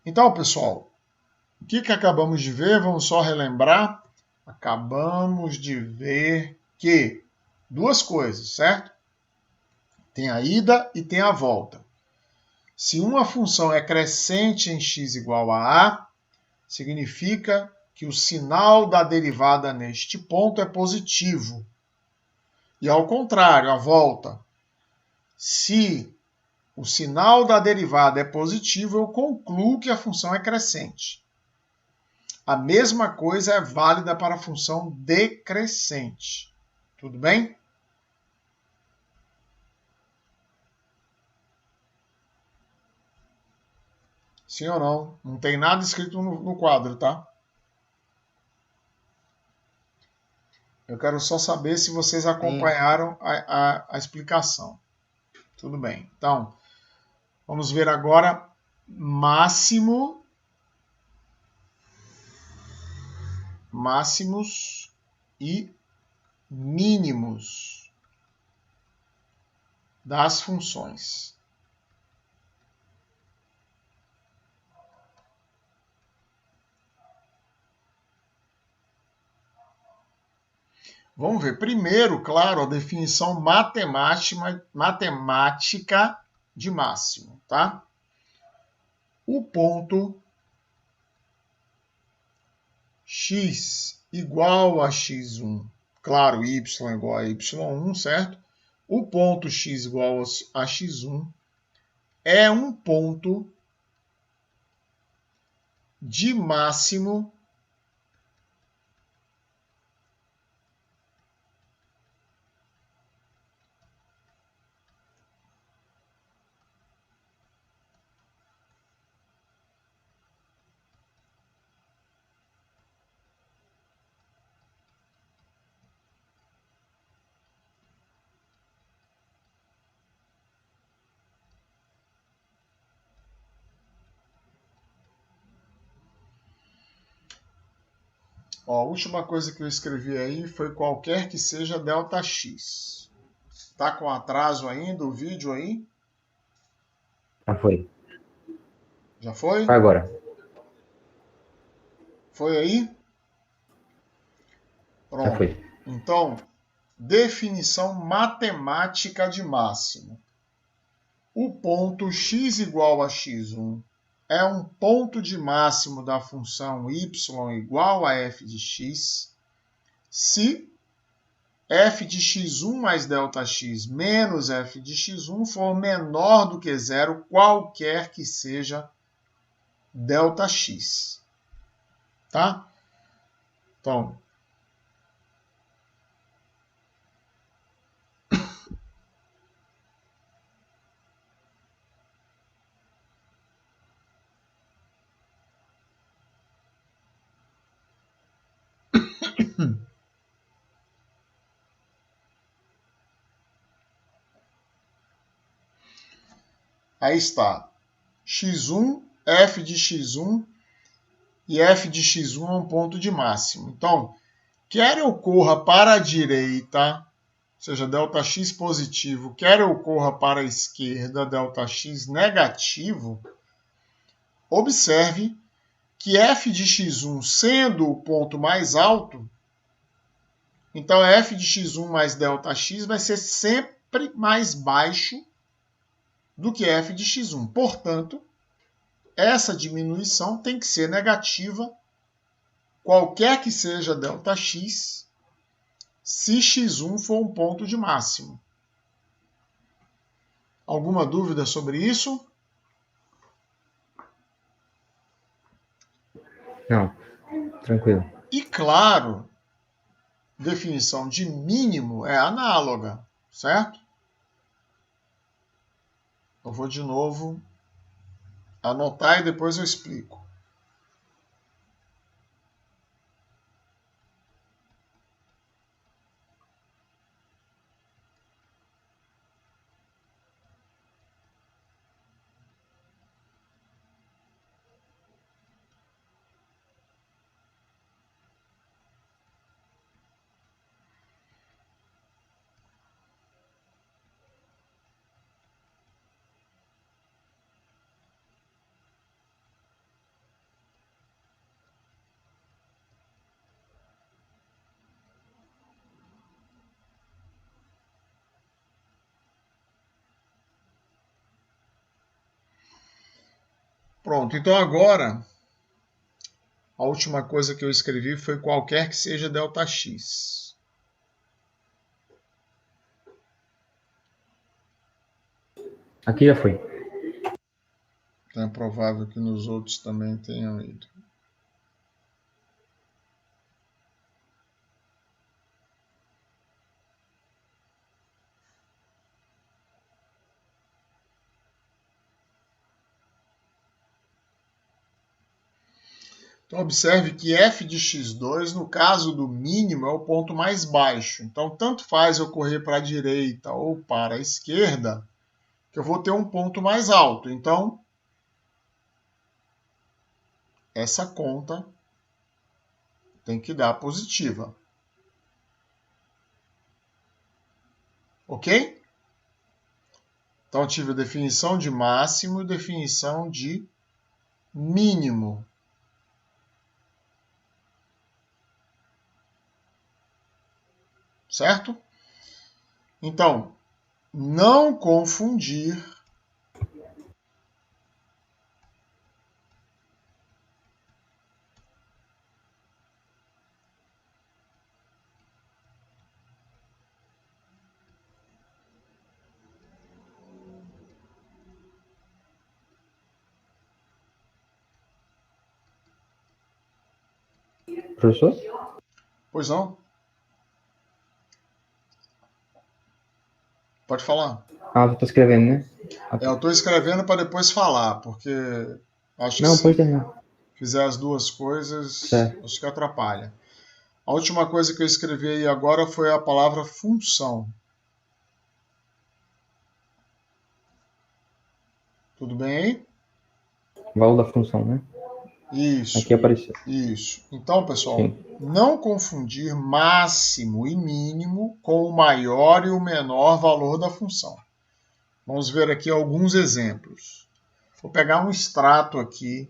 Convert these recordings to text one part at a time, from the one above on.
Então, pessoal, o que acabamos de ver? Vamos só relembrar. Acabamos de ver que duas coisas, certo? Tem a ida e tem a volta. Se uma função é crescente em x igual a a, significa que o sinal da derivada neste ponto é positivo. E ao contrário, a volta. Se o sinal da derivada é positivo, eu concluo que a função é crescente. A mesma coisa é válida para a função decrescente. Tudo bem? Sim ou não? Não tem nada escrito no quadro, tá? Eu quero só saber se vocês acompanharam a explicação. Tudo bem. Então, vamos ver agora máximos e mínimos das funções. Vamos ver primeiro, claro, a definição matemática de máximo, tá? O ponto x igual a x1, claro, y igual a y1, certo? O ponto x igual a x1 é um ponto de máximo Ó, a última coisa que eu escrevi aí foi qualquer que seja ΔX. Tá com atraso ainda o vídeo aí? Já foi. Já foi? Vai agora. Foi aí? Já Pronto. foi. Então, definição matemática de máximo. O ponto x igual a x1 é um ponto de máximo da função y igual a f de x se f de x1 mais ΔX menos f de x1 for menor do que zero, qualquer que seja ΔX. Tá? Então, aí está. x1, f de x1 e f de x1 é um ponto de máximo. Então, quer ocorra para a direita, ou seja, ΔX positivo, quer ocorra para a esquerda, ΔX negativo, observe que f de x1 sendo o ponto mais alto, então f de x1 mais ΔX vai ser sempre mais baixo do que f de x1. Portanto, essa diminuição tem que ser negativa, qualquer que seja ΔX, se x1 for um ponto de máximo. Alguma dúvida sobre isso? Não, tranquilo. E claro, definição de mínimo é análoga, certo? Eu vou de novo anotar e depois eu explico. Pronto, então agora a última coisa que eu escrevi foi qualquer que seja ΔX. Aqui já foi. Então é provável que nos outros também tenham ido. Então, observe que f de x2, no caso do mínimo, é o ponto mais baixo. Então, tanto faz eu correr para a direita ou para a esquerda, que eu vou ter um ponto mais alto. Então, essa conta tem que dar positiva. Ok? Então, eu tive a definição de máximo e definição de mínimo. Certo? Então, não confundir Professor? Pois não? Pode falar. Ah, você tá escrevendo, né? Eu estou escrevendo para depois falar, porque acho que Não, pode se terminar. fizer as duas coisas, Certo. acho que atrapalha. A última coisa que eu escrevi aí agora foi a palavra função. Tudo bem aí? Valor da função, né? Isso, Aqui apareceu. isso. Então, pessoal, Sim. não confundir máximo e mínimo com o maior e o menor valor da função. Vamos ver aqui alguns exemplos. Vou pegar um extrato aqui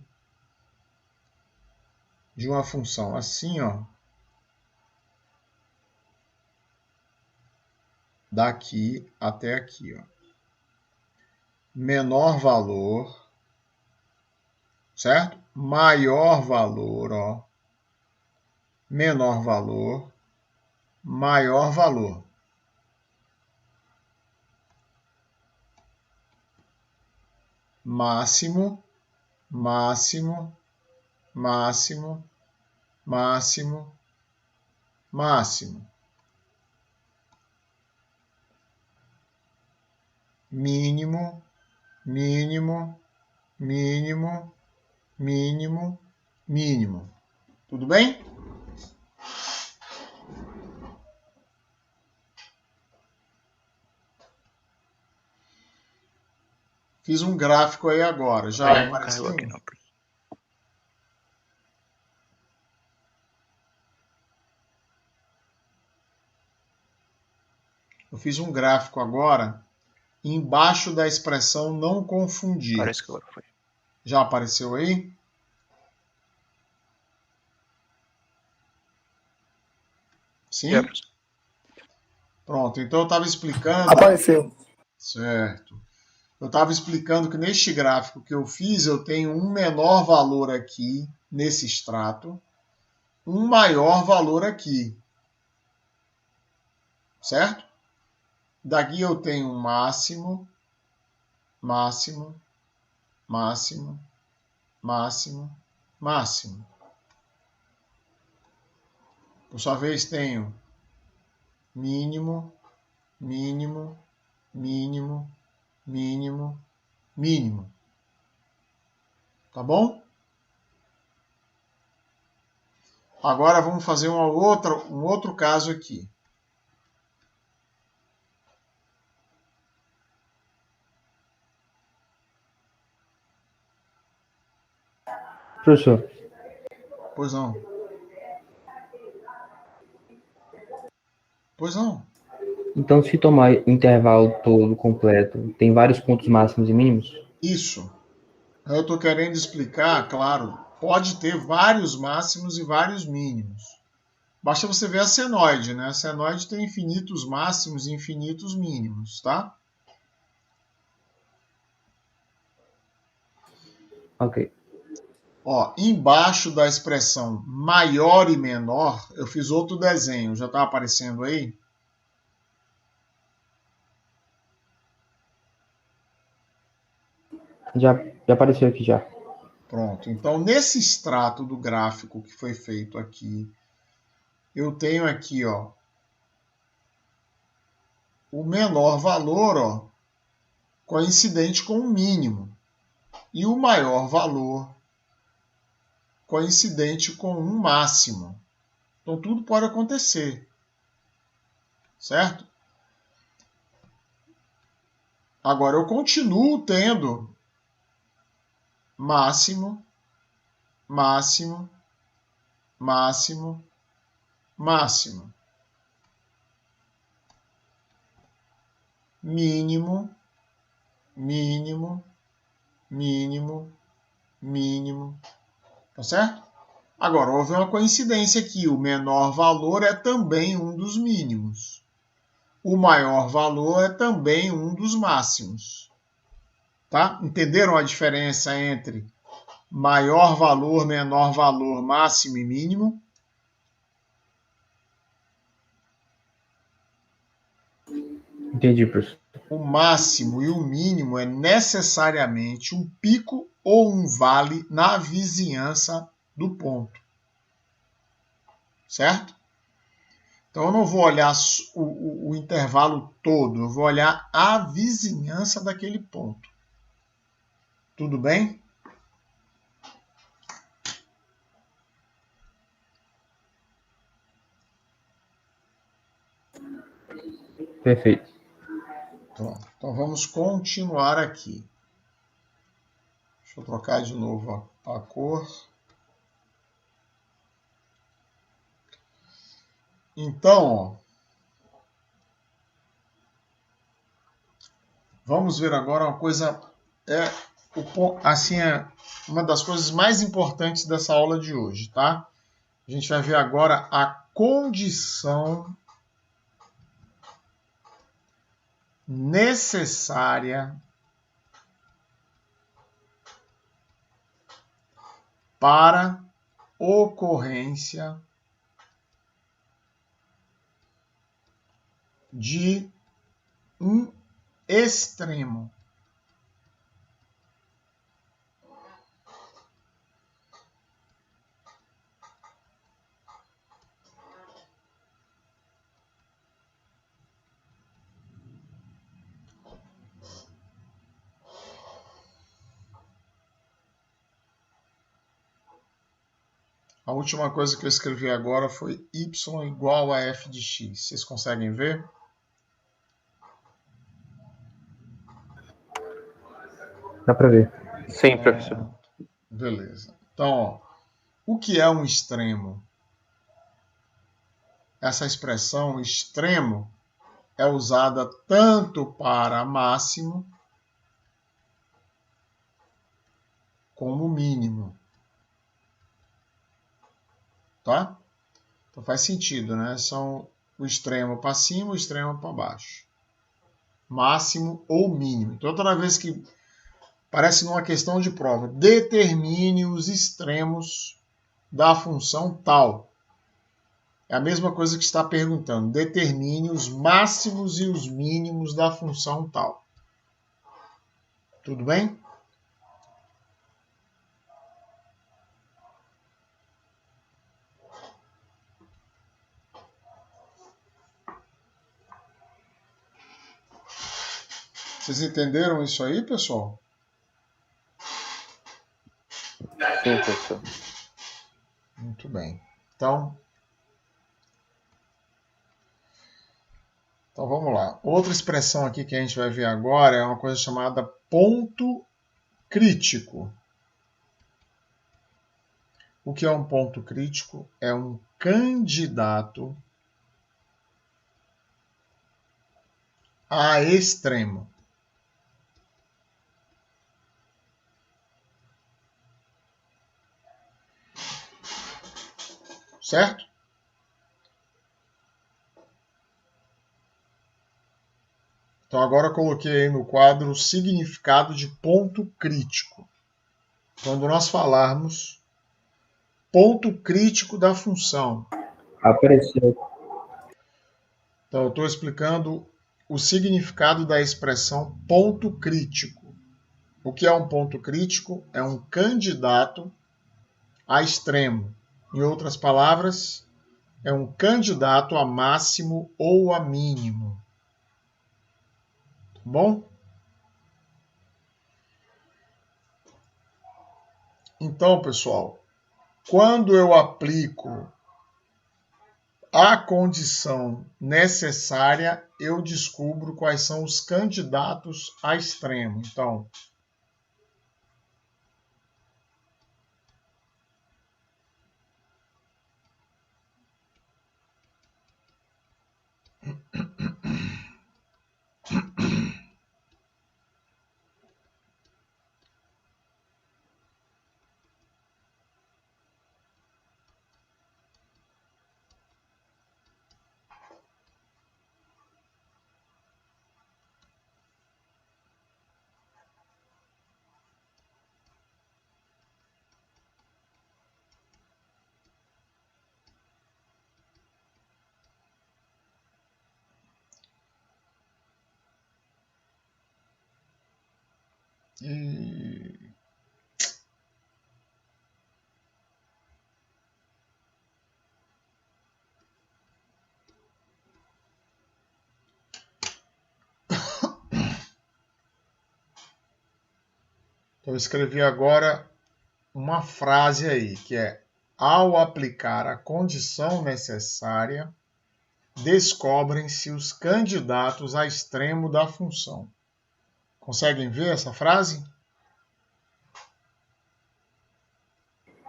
de uma função assim, ó. Daqui até aqui, ó. Menor valor, certo? Maior valor, ó. Menor valor, maior valor. Máximo, máximo, máximo, máximo, máximo. Mínimo, mínimo, mínimo, mínimo, mínimo. Tudo bem? Fiz um gráfico aí agora. Já apareceu? Aqui, não. Eu fiz um gráfico agora embaixo da expressão não confundir. Parece que agora foi. Já apareceu aí? Sim? Já. Pronto, então eu estava explicando. Apareceu. Certo. Eu estava explicando que neste gráfico que eu fiz, eu tenho um menor valor aqui, nesse extrato, um maior valor aqui. Certo? Daqui eu tenho um máximo, máximo, máximo, máximo, máximo. Por sua vez, tenho mínimo, mínimo, mínimo, mínimo, mínimo. Tá bom? Agora vamos fazer um outro caso aqui. Professor, Pois não. Pois não. então se tomar o intervalo todo completo, tem vários pontos máximos e mínimos? Isso. Eu estou querendo explicar, claro, pode ter vários máximos e vários mínimos. Basta você ver a senoide, né? A senoide tem infinitos máximos e infinitos mínimos, tá? Ok. Ó, embaixo da expressão maior e menor, eu fiz outro desenho. Já está aparecendo aí? Já apareceu aqui já. Pronto. Então, nesse extrato do gráfico que foi feito aqui, eu tenho aqui, ó, o menor valor, ó, coincidente com o mínimo, e o maior valor coincidente com um máximo. Então, tudo pode acontecer, certo? Agora, eu continuo tendo máximo, máximo, máximo, máximo, mínimo, mínimo, mínimo, mínimo, tá certo? Agora, houve uma coincidência aqui, o menor valor é também um dos mínimos. O maior valor é também um dos máximos. Tá? Entenderam a diferença entre maior valor, menor valor, máximo e mínimo? Entendi, professor. O máximo e o mínimo é necessariamente um pico ou um vale na vizinhança do ponto. Certo? Então eu não vou olhar o intervalo todo, eu vou olhar a vizinhança daquele ponto. Tudo bem? Perfeito. Pronto. Então vamos continuar aqui. Deixa eu trocar de novo a cor. Então, ó, vamos ver agora uma coisa, assim, é uma das coisas mais importantes dessa aula de hoje, tá? A gente vai ver agora a condição necessária para ocorrência de um extremo. A última coisa que eu escrevi agora foi y igual a f de x. Vocês conseguem ver? Dá para ver. Sim, professor. Beleza. Então, ó, o que é um extremo? Essa expressão extremo é usada tanto para máximo como mínimo. Tá? Então faz sentido, né? São o extremo para cima, o extremo para baixo. Máximo ou mínimo. Então, toda vez que parece numa questão de prova, determine os extremos da função tal. É a mesma coisa que está perguntando. Determine os máximos e os mínimos da função tal. Tudo bem? Vocês entenderam isso aí, pessoal? Sim, professor. Muito bem. Então vamos lá. Outra expressão aqui que a gente vai ver agora é uma coisa chamada ponto crítico. O que é um ponto crítico? É um candidato a extremo. Certo? Então agora eu coloquei aí no quadro o significado de ponto crítico. quando nós falarmos ponto crítico da função. Apareceu. Então, eu estou explicando o significado da expressão ponto crítico. O que é um ponto crítico? É um candidato a extremo. Em outras palavras, é um candidato a máximo ou a mínimo. Tá bom? Então, pessoal, quando eu aplico a condição necessária, eu descubro quais são os candidatos a extremo. Então, eu escrevi agora uma frase aí, que é: ao aplicar a condição necessária, descobrem-se os candidatos a extremo da função. Conseguem ver essa frase?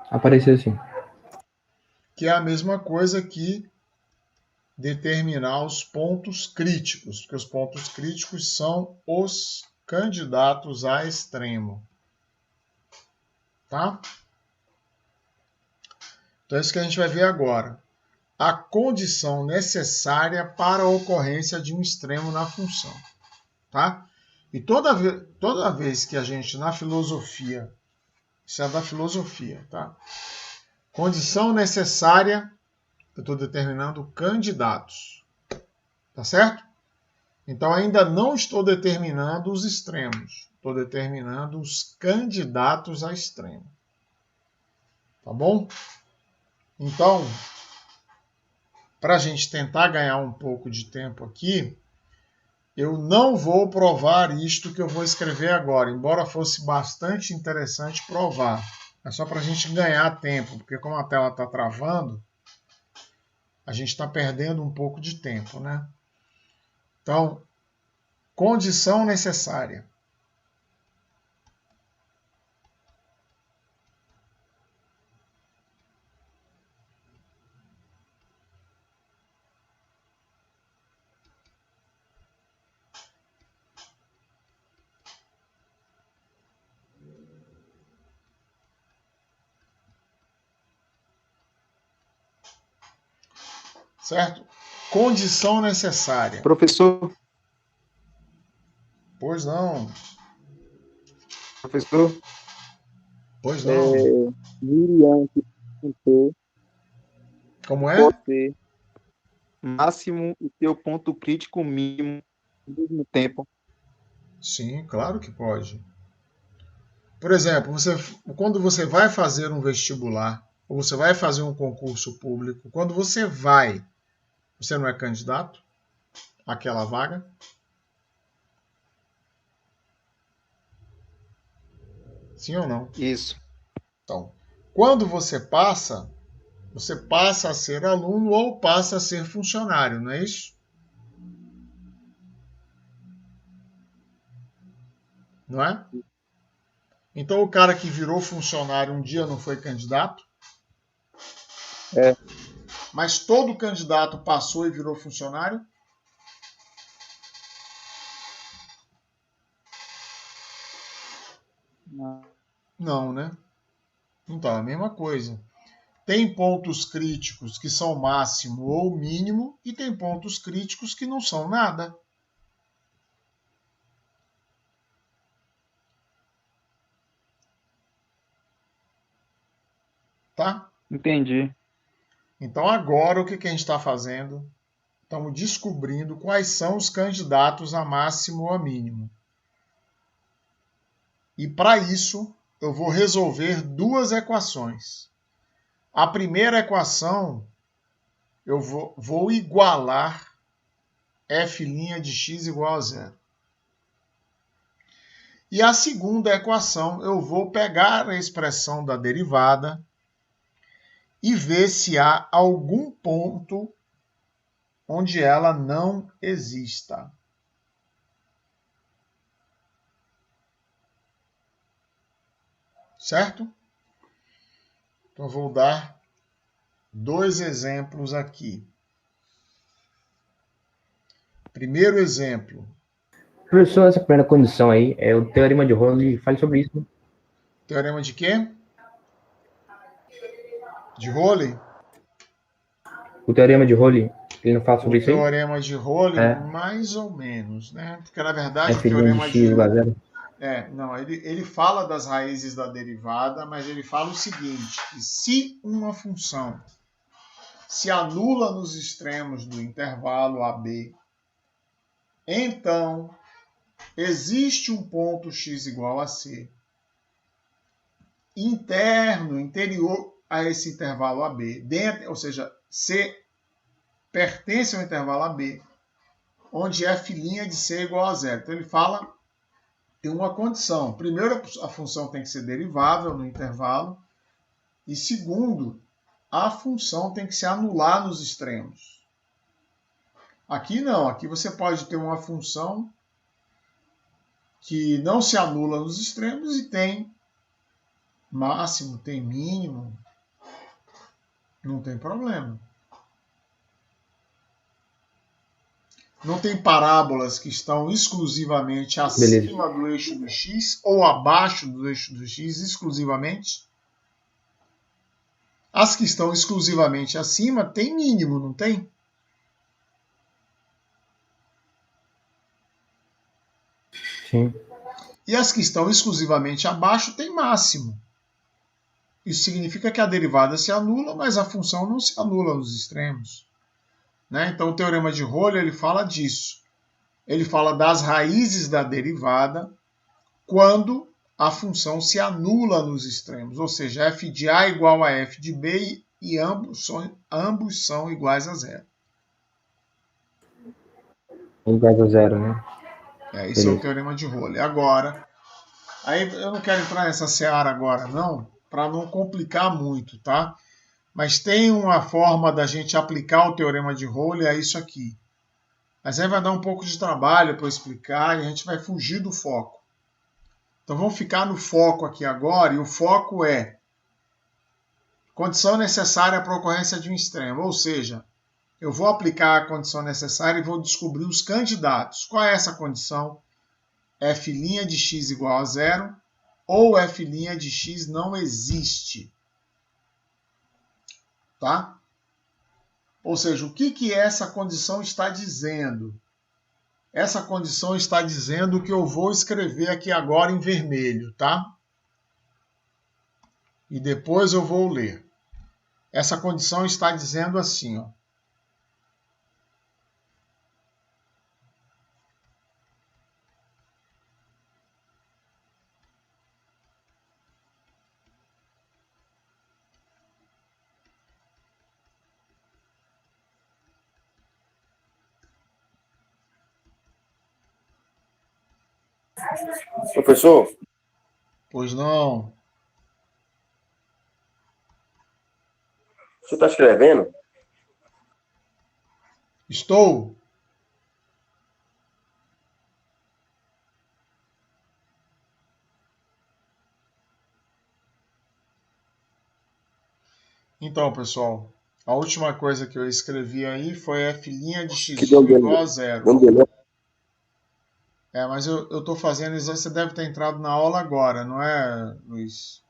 Apareceu sim. Que é a mesma coisa que determinar os pontos críticos, porque os pontos críticos são os candidatos a extremo. Tá? Então é isso que a gente vai ver agora. A condição necessária para a ocorrência de um extremo na função. Tá? E toda vez que a gente, na filosofia, isso é da filosofia, tá? Condição necessária, eu estou determinando candidatos. Tá certo? Então ainda não estou determinando os extremos. Estou determinando os candidatos a extremo. Tá bom? Então, para a gente tentar ganhar um pouco de tempo aqui, eu não vou provar isto que eu vou escrever agora, embora fosse bastante interessante provar. É só para a gente ganhar tempo, porque como a tela está travando, a gente está perdendo um pouco de tempo, né? Então, condição necessária. Certo? Condição necessária. Professor, Pois não. professor, Pois não. Miriam que perguntou Como é? pode ser máximo e seu ponto crítico mínimo ao mesmo tempo. Sim, claro que pode. Por exemplo, quando você vai fazer um vestibular, ou você vai fazer um concurso público, quando você não é candidato àquela vaga? Sim ou não? Isso. Então, quando você passa a ser aluno ou passa a ser funcionário, não é isso? Não é? Então o cara que virou funcionário um dia não foi candidato? É. Mas todo candidato passou e virou funcionário? Não, né? Então, é a mesma coisa. Tem pontos críticos que são máximo ou mínimo e tem pontos críticos que não são nada. Tá? Entendi. Então, agora, o que a gente está fazendo? Estamos descobrindo quais são os candidatos a máximo ou a mínimo. E, para isso, eu vou resolver duas equações. A primeira equação, eu vou igualar f' de x igual a zero. E a segunda equação, eu vou pegar a expressão da derivada e ver se há algum ponto onde ela não exista. Certo? Então, vou dar dois exemplos aqui. Primeiro exemplo. Professor, essa primeira condição aí é o teorema de Rowley. Fale sobre isso. Teorema de quê? De Rowley? O teorema de Rowley, ele não fala sobre O isso aí? teorema de Rowley, É. mais ou menos, né? Porque, na verdade, o F' de teorema x igual a de... zero. Não, ele fala das raízes da derivada, mas ele fala o seguinte, que se uma função se anula nos extremos do intervalo AB, então existe um ponto x igual a c interior a esse intervalo AB, ou seja, C pertence ao intervalo AB, onde f' de c é igual a zero. Então ele fala, tem uma condição. Primeiro, a função tem que ser derivável no intervalo, e segundo, a função tem que se anular nos extremos. Aqui não, aqui você pode ter uma função que não se anula nos extremos e tem máximo, tem mínimo, não tem problema. Não tem parábolas que estão exclusivamente acima do eixo do x ou abaixo do eixo do x exclusivamente. As que estão exclusivamente acima tem mínimo, não tem? Sim. E as que estão exclusivamente abaixo tem máximo. Isso significa que a derivada se anula, mas a função não se anula nos extremos. Né? Então o teorema de Rowley ele fala disso. Ele fala das raízes da derivada quando a função se anula nos extremos, ou seja, f de a igual a f de b e ambos são iguais a zero. Iguais a zero, né? Esse é o teorema de Rowley. Agora, aí eu não quero entrar nessa seara agora não, para não complicar muito, tá? Mas tem uma forma da gente aplicar o teorema de Rowley a isso aqui. Mas aí vai dar um pouco de trabalho para eu explicar e a gente vai fugir do foco. Então vamos ficar no foco aqui agora, e o foco é condição necessária para a ocorrência de um extremo, ou seja, eu vou aplicar a condição necessária e vou descobrir os candidatos. Qual é essa condição? F' de x igual a zero ou f' de x não existe. Tá? Ou seja, o que essa condição está dizendo? Essa condição está dizendo que eu vou escrever aqui agora em vermelho, tá? E depois eu vou ler. Essa condição está dizendo assim, ó. Professor, Pois não. você está escrevendo? Estou. Então, pessoal, a última coisa que eu escrevi aí foi f' de x1 igual a zero. Mas eu estou fazendo isso, você deve ter entrado na aula agora, não é, Luiz?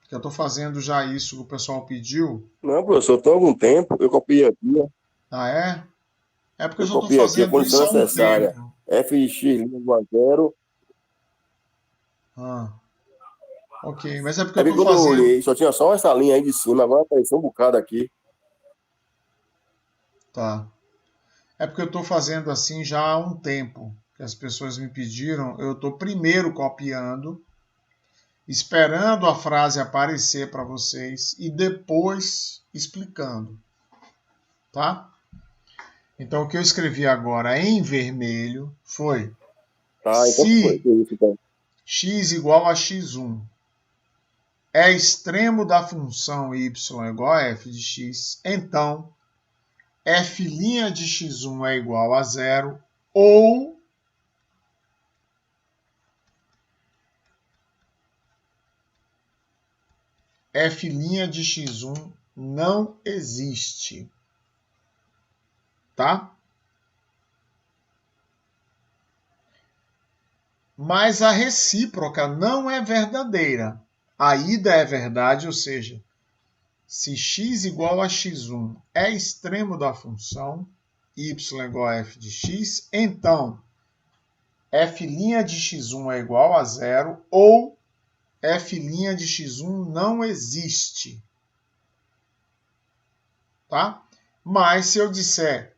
Que eu estou fazendo já isso que o pessoal pediu. Não, professor, tem algum tempo, eu copiei aqui. Ah, é? É porque eu já estou copiei aqui a fazendo isso condição há um necessária. tempo. F de x igual a zero. Ah. Ok, mas é porque É eu porque estou quando eu fazendo... olhei, só tinha só essa linha aí de cima, agora apareceu um bocado aqui. Tá. É porque eu estou fazendo assim já há um tempo, que as pessoas me pediram, eu estou primeiro copiando, esperando a frase aparecer para vocês e depois explicando, tá? Então o que eu escrevi agora em vermelho foi: Ah, então foi se isso, então. x igual a x1 é extremo da função y igual a f de x, então f' de x1 é igual a zero, ou f' de x1 não existe, tá? Mas a recíproca não é verdadeira. A ida é verdade, ou seja, se x igual a x1 é extremo da função y igual a f de x, então f' de x1 é igual a zero ou f' de x1 não existe. Tá? Mas se eu disser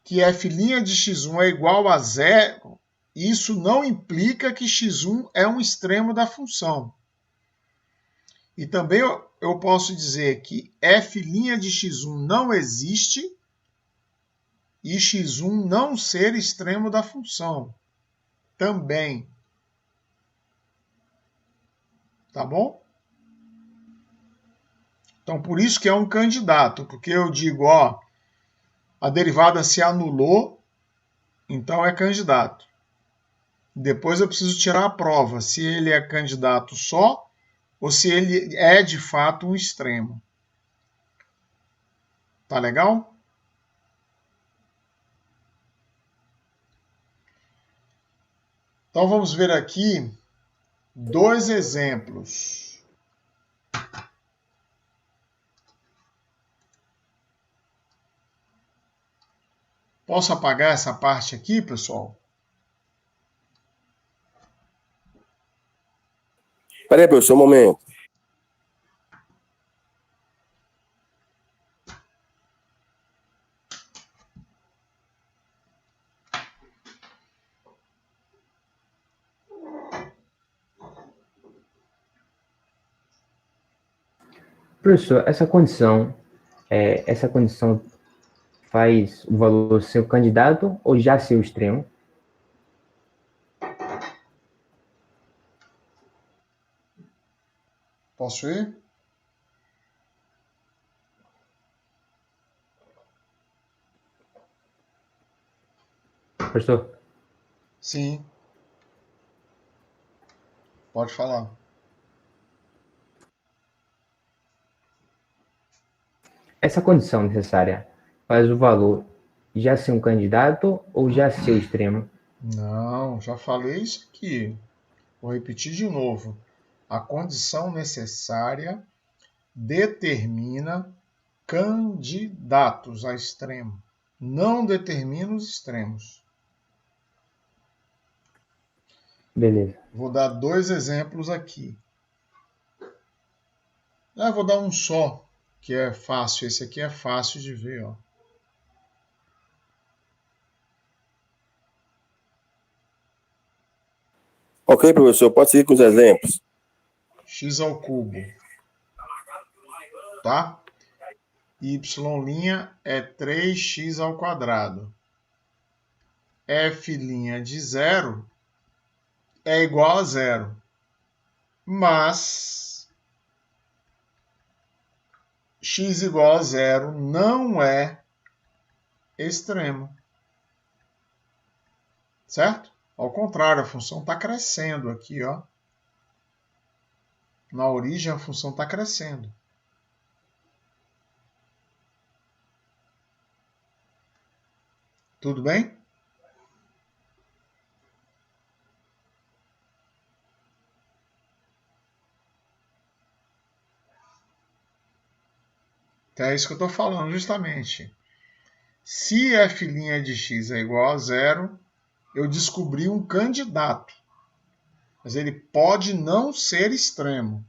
que f' de x1 é igual a zero, isso não implica que x1 é um extremo da função. E também eu posso dizer que f' de x1 não existe e x1 não ser extremo da função. Também. Tá bom? Então, por isso que é um candidato, porque eu digo, ó, a derivada se anulou, então é candidato. Depois eu preciso tirar a prova, se ele é candidato só ou se ele é de fato um extremo. Tá legal? Então vamos ver aqui dois exemplos. Posso apagar essa parte aqui, pessoal? Peraí, professor, um momento. Professor, essa condição faz o valor ser o candidato ou já ser o extremo? Posso ir? Professor, Sim. Pode falar. essa condição necessária faz o valor já ser um candidato ou já ser o extremo? Não, já falei isso aqui. Vou repetir de novo. A condição necessária determina candidatos a extremo. Não determina os extremos. Beleza. Vou dar dois exemplos aqui. Vou dar um só, que é fácil. Esse aqui é fácil de ver. Ó. Ok, professor, pode seguir com os exemplos. X ao cubo. Tá? Y' é 3x ao quadrado. F' de 0 é igual a zero. Mas x igual a zero não é extremo. Certo? Ao contrário, a função está crescendo aqui. Ó. Na origem, a função está crescendo. Tudo bem? Então é isso que eu estou falando justamente. Se f' de x é igual a zero, eu descobri um candidato. mas ele pode não ser extremo.